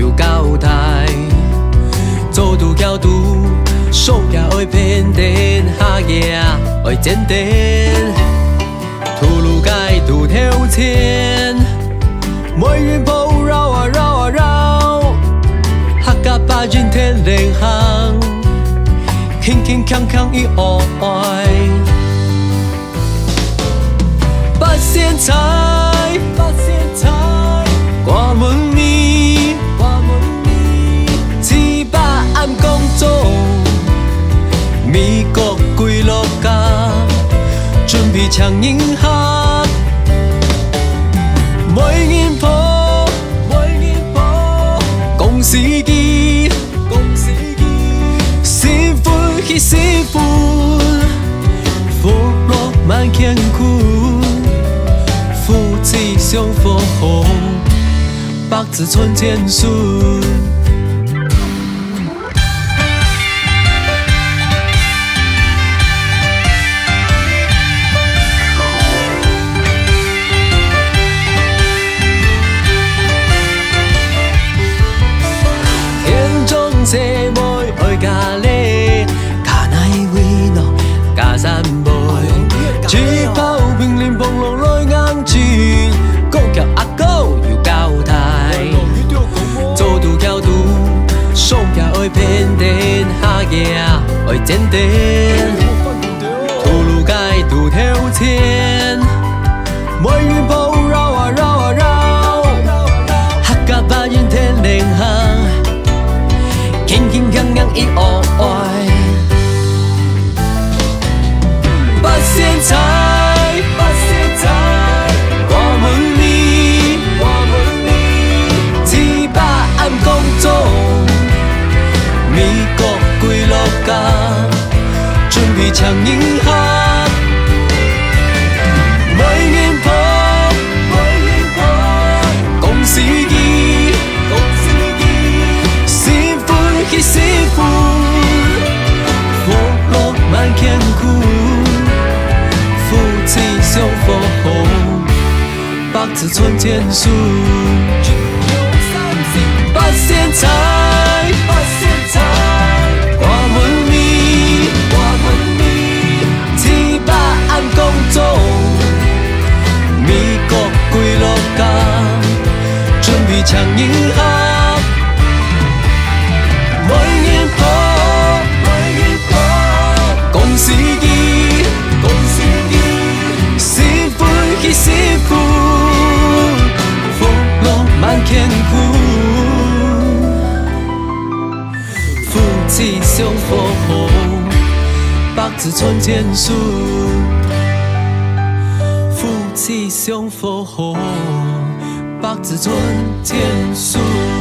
有交代，做拄巧拄，手也会偏颠，下夜会简单，吐露街拄挑前，每云铺绕啊绕啊绕，客家把人天灵行，轻轻锵锵一后爱，八仙菜，八仙菜，我问你，我问你，七八暗工作，美国几落家，准备抢银行，每年破，每年破，恭喜你，恭喜你，幸福喜幸福，福禄满乾坤。福气享福红，百子春天顺。天中姐妹爱咖喱，卡奈维诺咖山妹，只泡平林蓬龙来硬转，国脚阿狗有交代，做拄巧拄，手也会偏颠，下夜会简单，吐露街拄挑前，每云铺绕啊绕啊绕，客家把人天灵行，轻轻锵锵一后爱，八仙菜，八仙菜，我问你，我问你，七八暗工作，美国几落家，准备抢银行，每年破，每年破，恭喜你，恭喜你，幸福喜幸福，福禄满乾坤。福气享福红，百子春天顺。八仙菜，八仙菜，我问你，我问你，七八暗工作，美国几落家，准备抢银行，每年破，每年破，恭喜你，恭喜你，幸福喜幸福，福禄满乾坤，福气享福红，百子春天顺，福气享福红，百子春天顺。